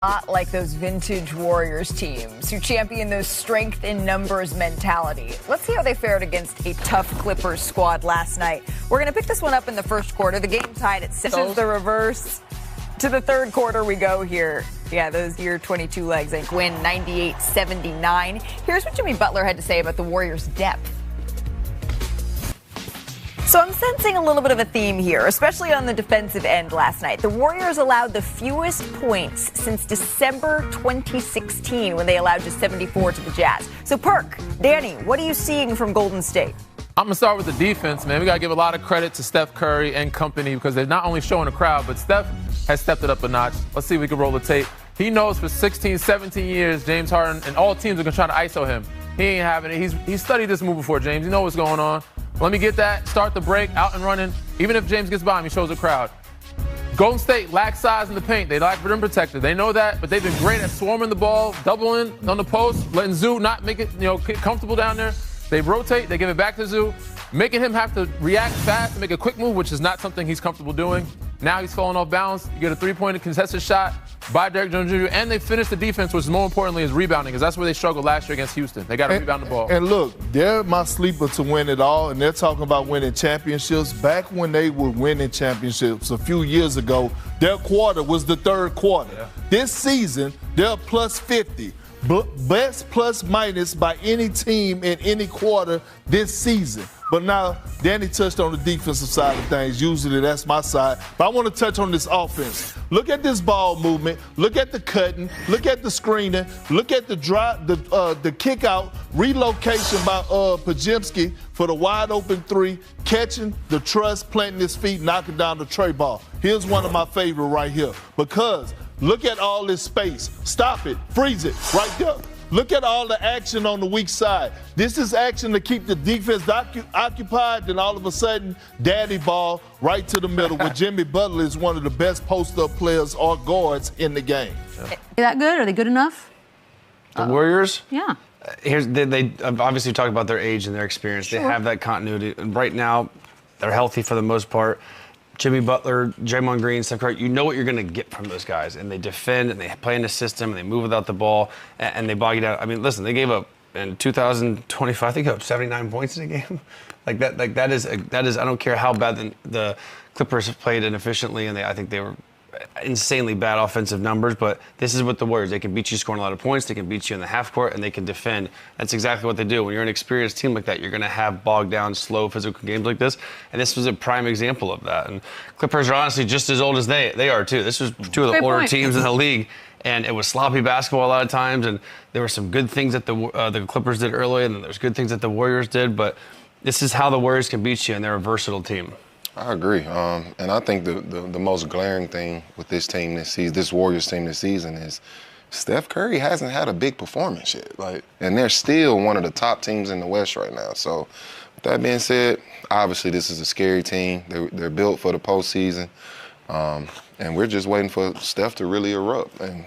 Not like those vintage Warriors teams who champion those strength in numbers mentality. Let's see how they fared against a tough Clippers squad last night. We're going to pick this one up in the first quarter. The game tied at 6. This is the reverse. To the third quarter we go here. Yeah, those year 22 legs, I think, win 98-79. Here's what Jimmy Butler had to say about the Warriors' depth. So I'm sensing a little bit of a theme here, especially on the defensive end last night. The Warriors allowed the fewest points since December 2016 when they allowed just 74 to the Jazz. So Perk, Danny, what are you seeing from Golden State? I'm going to start with the defense, man. We got to give a lot of credit to Steph Curry and company because they're not only showing the crowd, but Steph has stepped it up a notch. Let's see if we can roll the tape. He knows for 16, 17 years, James Harden and all teams are going to try to ISO him. He ain't having it. He's studied this move before, James. You know what's going on. Let me get that, start the break, out and running. Even if James gets by him, he shows the crowd. Golden State lacks size in the paint. They lack rim protector. They know that, but they've been great at swarming the ball, doubling on the post, letting Zoo not make it, get comfortable down there. They rotate, they give it back to Zoo, making him have to react fast and make a quick move, which is not something he's comfortable doing. Now he's falling off balance. You get a three-point contested shot by Derrick Jones Jr., and they finished the defense, which more importantly is rebounding, because that's where they struggled last year against Houston. They got to rebound the ball. And look, they're my sleeper to win it all, and they're talking about winning championships. Back when they were winning championships a few years ago, their quarter was the third quarter. Yeah. This season, they're plus 50. Best plus minus by any team in any quarter this season. But now, Danny touched on the defensive side of things. Usually that's my side. But I want to touch on this offense. Look at this ball movement. Look at the cutting. Look at the screening. Look at the drive, the kick out, relocation by Podziemski for the wide open three, catching the trust, planting his feet, knocking down the tray ball. Here's one of my favorite right here. Because look at all this space. Stop it. Freeze it right there. Look at all the action on the weak side. This is action to keep the defense occupied, then all of a sudden, daddy ball right to the middle, where Jimmy Butler is one of the best post-up players or guards in the game. Are they that good? Are they good enough? The Warriors? Yeah. They obviously talk about their age and their experience. Sure. They have that continuity. And right now, they're healthy for the most part. Jimmy Butler, Draymond Green, Steph Curry, you know what you're going to get from those guys. And they defend, and they play in the system, and they move without the ball, and they bog you down. I mean, listen, they gave up in 2025, I think, up 79 points in a game. That is. I don't care how bad the Clippers have played inefficiently, and I think they were insanely bad offensive numbers, but this is what the Warriors, they can beat you scoring a lot of points, they can beat you in the half court, and they can defend. That's exactly what they do. When you're an experienced team like that, you're going to have bogged down, slow, physical games like this, and this was a prime example of that. And Clippers are honestly just as old as they are, too. This was two of the older teams in the league, and it was sloppy basketball a lot of times, and there were some good things that the Clippers did early, and then there's good things that the Warriors did, but this is how the Warriors can beat you, and they're a versatile team. I agree, and I think the most glaring thing with this team this season, this Warriors team this season, is Steph Curry hasn't had a big performance yet. And they're still one of the top teams in the West right now. So, with that being said, obviously this is a scary team. They're built for the postseason, and we're just waiting for Steph to really erupt. And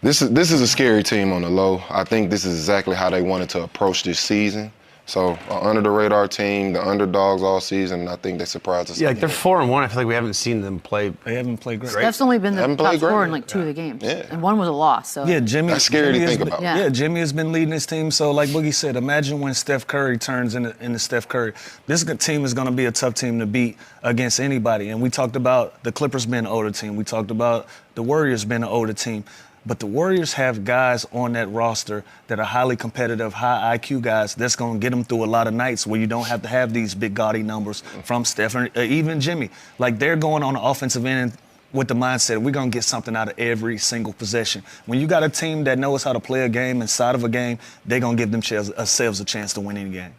this is a scary team on the low. I think this is exactly how they wanted to approach this season. So, under-the-radar team, the underdogs all season, and I think they surprised us. Yeah, they're 4-1. I feel like we haven't seen them play. They haven't played great. Steph's only been the top scorer in 2 of the games. Yeah. And one was a loss. So. Yeah, Jimmy. That's scary to think about. Yeah, Jimmy has been leading his team. So, like Boogie said, imagine when Steph Curry turns into Steph Curry. This team is going to be a tough team to beat against anybody. And we talked about the Clippers being an older team. We talked about the Warriors being an older team. But the Warriors have guys on that roster that are highly competitive, high IQ guys that's going to get them through a lot of nights where you don't have to have these big gaudy numbers from Steph or even Jimmy. Like, they're going on the offensive end with the mindset, we're going to get something out of every single possession. When you got a team that knows how to play a game inside of a game, they're going to give themselves a chance to win any game.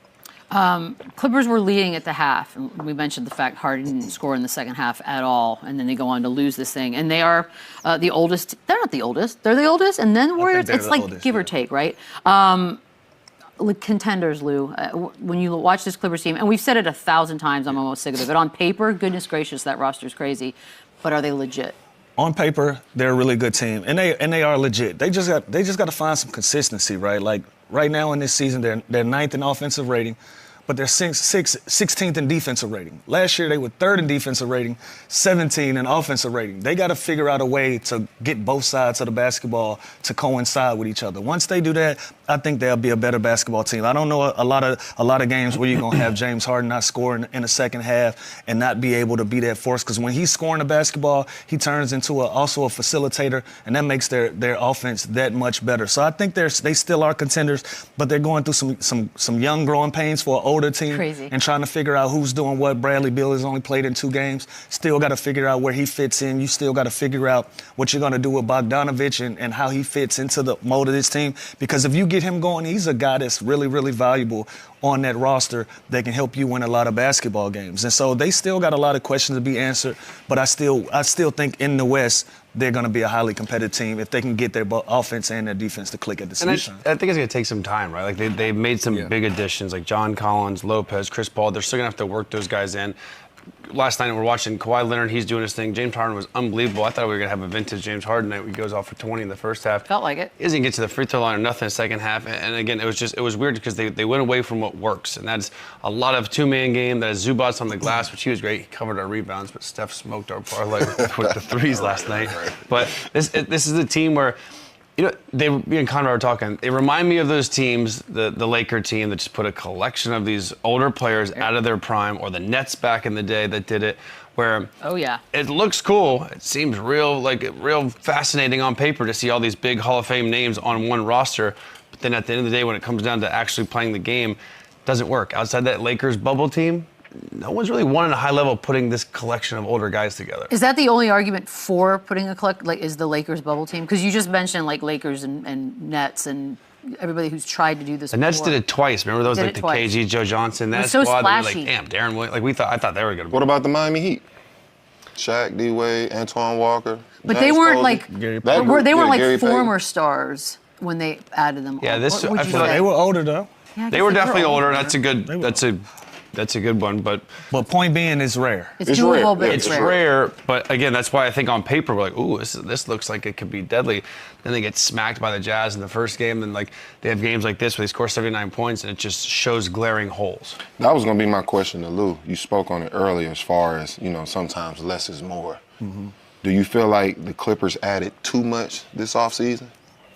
Clippers were leading at the half. And we mentioned the fact Harden didn't score in the second half at all, and then they go on to lose this thing. And they are the oldest. They're not the oldest. They're the oldest, and then the Warriors. It's like oldest, give or take, right? Contenders, Lou. When you watch this Clippers team, and we've said it 1,000 times, I'm almost sick of it. But on paper, goodness gracious, that roster's crazy. But are they legit? On paper, they're a really good team, and they are legit. They just got to find some consistency, right? Like right now in this season, they're ninth in offensive rating. but they're 16th in defensive rating. Last year, they were 3rd in defensive rating, 17 in offensive rating. They got to figure out a way to get both sides of the basketball to coincide with each other. Once they do that, I think they'll be a better basketball team. I don't know a lot of games where you're going to have James Harden not score in the second half and not be able to be that force, because when he's scoring the basketball, he turns into also a facilitator, and that makes their offense that much better. So I think they still are contenders, but they're going through some young growing pains for an older team. Crazy. And trying to figure out who's doing what. Bradley Beal has only played in 2 games. Still got to figure out where he fits in. You still got to figure out what you're going to do with Bogdanovich and how he fits into the mold of this team. Because if you get him going, he's a guy that's really, really valuable on that roster that can help you win a lot of basketball games. And so they still got a lot of questions to be answered, but I still think in the West, they're going to be a highly competitive team if they can get their offense and their defense to click at the same time. I think it's going to take some time, right? Like they made some big additions, like John Collins, Lopez, Chris Paul. They're still going to have to work those guys in. Last night we're watching Kawhi Leonard. He's doing his thing. James Harden was unbelievable. I thought we were going to have a vintage James Harden night. He goes off for 20 in the first half. Felt like it. He doesn't get to the free throw line or nothing in the second half. And again, it was weird because they went away from what works. And that's a lot of 2-man game. That is Zubac's on the glass, which he was great. He covered our rebounds, but Steph smoked our parlay with the threes last night. But this is a team where, me and Conrad were talking. They remind me of those teams, the Laker team that just put a collection of these older players out of their prime, or the Nets back in the day that did it, where it looks cool. It seems real fascinating on paper to see all these big Hall of Fame names on one roster. But then at the end of the day, when it comes down to actually playing the game, it doesn't work. Outside that Lakers bubble team, no one's really won at a high level putting this collection of older guys together. Is that the only argument for putting is the Lakers bubble team? Because you just mentioned Lakers and Nets and everybody who's tried to do this. The Nets did it twice. Remember those the KG, Joe Johnson, that so squad? Splashy. They were like, damn, Darren Williams. I thought they were gonna. What about the Miami Heat? Shaq, D-Wade, Antoine Walker. But they weren't Gary former stars when they added them. Yeah, I feel like they were older though. Yeah, they were definitely older. That's a good one, but point being, it's rare. It's doable, but it's rare. But again, that's why I think on paper we're like, ooh, this looks like it could be deadly. Then they get smacked by the Jazz in the first game. Then they have games like this where they score 79 points, and it just shows glaring holes. That was going to be my question to Lou. You spoke on it earlier as far as sometimes less is more. Mm-hmm. Do you feel like the Clippers added too much this offseason?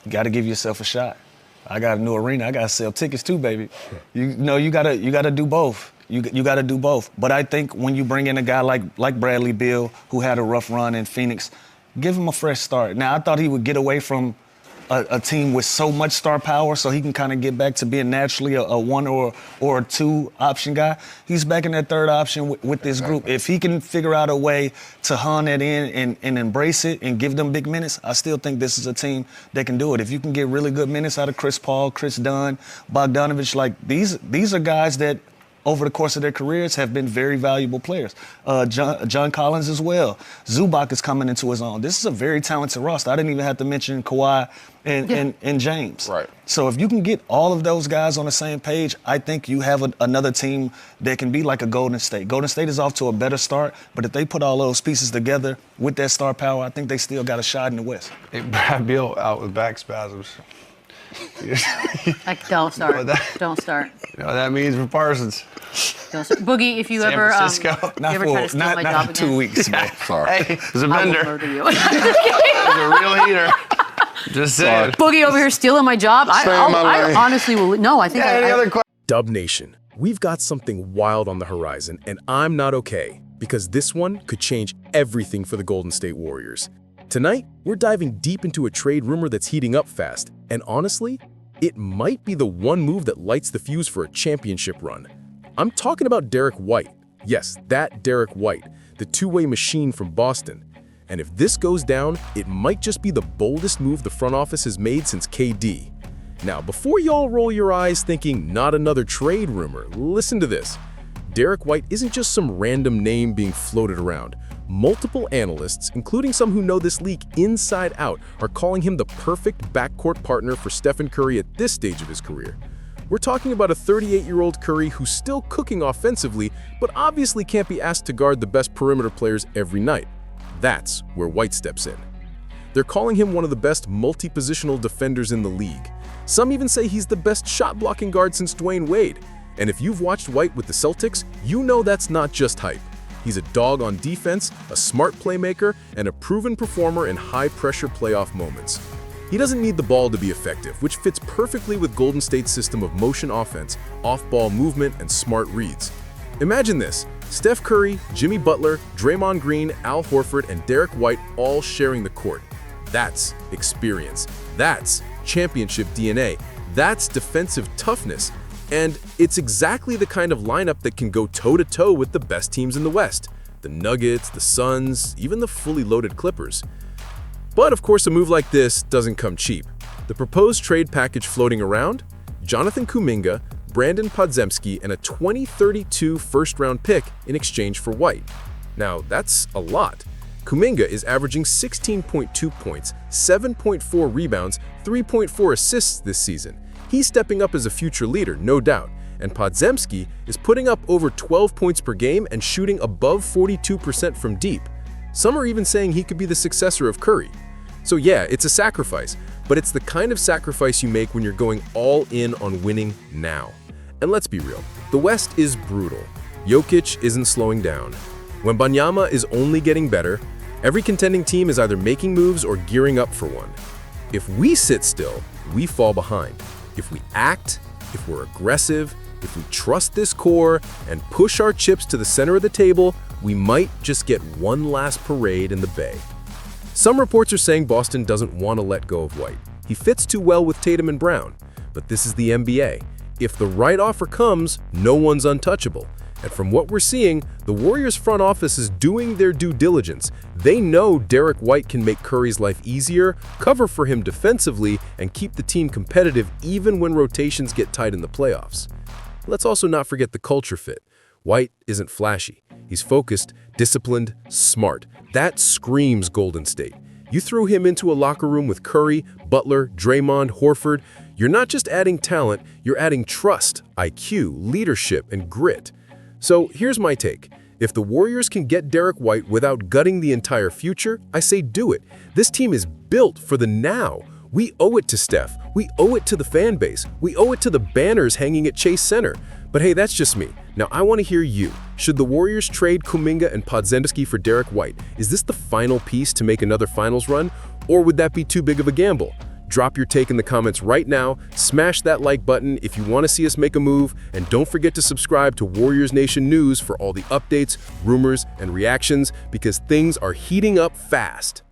You got to give yourself a shot. I got a new arena. I got to sell tickets too, baby. You got to do both. You got to do both. But I think when you bring in a guy like Bradley Beal, who had a rough run in Phoenix, give him a fresh start. Now, I thought he would get away from a team with so much star power so he can kind of get back to being naturally a 1 or a 2 option guy. He's back in that 3rd option with this group. If he can figure out a way to hone that in and embrace it and give them big minutes, I still think this is a team that can do it. If you can get really good minutes out of Chris Paul, Chris Dunn, Bogdanovich, these are guys that over the course of their careers have been very valuable players. John Collins as well. Zubac is coming into his own. This is a very talented roster. I didn't even have to mention Kawhi and James. Right. So if you can get all of those guys on the same page, I think you have another team that can be like a Golden State. Golden State is off to a better start, but if they put all those pieces together with that star power, I think they still got a shot in the West. Hey, Brad Beal out with back spasms. Don't start. Don't start. You know what that means for Parsons. Boogie, if you San ever Francisco. Not ever try to steal my job for 2 again, weeks, man. Sorry. Hey, there's a I will bender. murder you. There's a real heater. Just saying. Boogie over here stealing my job. I honestly will. No, I think. Any other questions? Dub Nation, we've got something wild on the horizon, and I'm not okay, because this one could change everything for the Golden State Warriors. Tonight, we're diving deep into a trade rumor that's heating up fast, and honestly, it might be the one move that lights the fuse for a championship run. I'm talking about Derrick White. Yes, that Derrick White, the two-way machine from Boston. And if this goes down, it might just be the boldest move the front office has made since KD. Now, before y'all roll your eyes thinking not another trade rumor, listen to this. Derrick White isn't just some random name being floated around. Multiple analysts, including some who know this league inside out, are calling him the perfect backcourt partner for Stephen Curry at this stage of his career. We're talking about a 38-year-old Curry who's still cooking offensively, but obviously can't be asked to guard the best perimeter players every night. That's where White steps in. They're calling him one of the best multi-positional defenders in the league. Some even say he's the best shot-blocking guard since Dwayne Wade. And if you've watched White with the Celtics, you know that's not just hype. He's a dog on defense, a smart playmaker, and a proven performer in high-pressure playoff moments. He doesn't need the ball to be effective, which fits perfectly with Golden State's system of motion offense, off-ball movement, and smart reads. Imagine this: Steph Curry, Jimmy Butler, Draymond Green, Al Horford, and Derrick White all sharing the court. That's experience. That's championship DNA. That's defensive toughness. And it's exactly the kind of lineup that can go toe-to-toe with the best teams in the West: the Nuggets, the Suns, even the fully loaded Clippers. But of course, a move like this doesn't come cheap. The proposed trade package floating around? Jonathan Kuminga, Brandin Podziemski, and a 2032 first-round pick in exchange for White. Now, that's a lot. Kuminga is averaging 16.2 points, 7.4 rebounds, 3.4 assists this season. He's stepping up as a future leader, no doubt. And Podziemski is putting up over 12 points per game and shooting above 42% from deep. Some are even saying he could be the successor of Curry. So yeah, it's a sacrifice, but it's the kind of sacrifice you make when you're going all in on winning now. And let's be real, the West is brutal. Jokic isn't slowing down. Wembanyama is only getting better. Every contending team is either making moves or gearing up for one. If we sit still, we fall behind. If we act, if we're aggressive, if we trust this core and push our chips to the center of the table, we might just get one last parade in the Bay. Some reports are saying Boston doesn't want to let go of White. He fits too well with Tatum and Brown. But this is the NBA. If the right offer comes, no one's untouchable. And from what we're seeing, the Warriors front office is doing their due diligence. They know Derrick White can make Curry's life easier, cover for him defensively, and keep the team competitive even when rotations get tight in the playoffs. Let's also not forget the culture fit. White isn't flashy. He's focused, disciplined, smart. That screams Golden State. You threw him into a locker room with Curry, Butler, Draymond, Horford. You're not just adding talent, you're adding trust, IQ, leadership, and grit. So here's my take. If the Warriors can get Derrick White without gutting the entire future, I say do it. This team is built for the now. We owe it to Steph. We owe it to the fan base. We owe it to the banners hanging at Chase Center. But hey, that's just me. Now I want to hear you. Should the Warriors trade Kuminga and Podziemski for Derrick White? Is this the final piece to make another finals run? Or would that be too big of a gamble? Drop your take in the comments right now, smash that like button if you want to see us make a move, and don't forget to subscribe to Warriors Nation News for all the updates, rumors, and reactions, because things are heating up fast.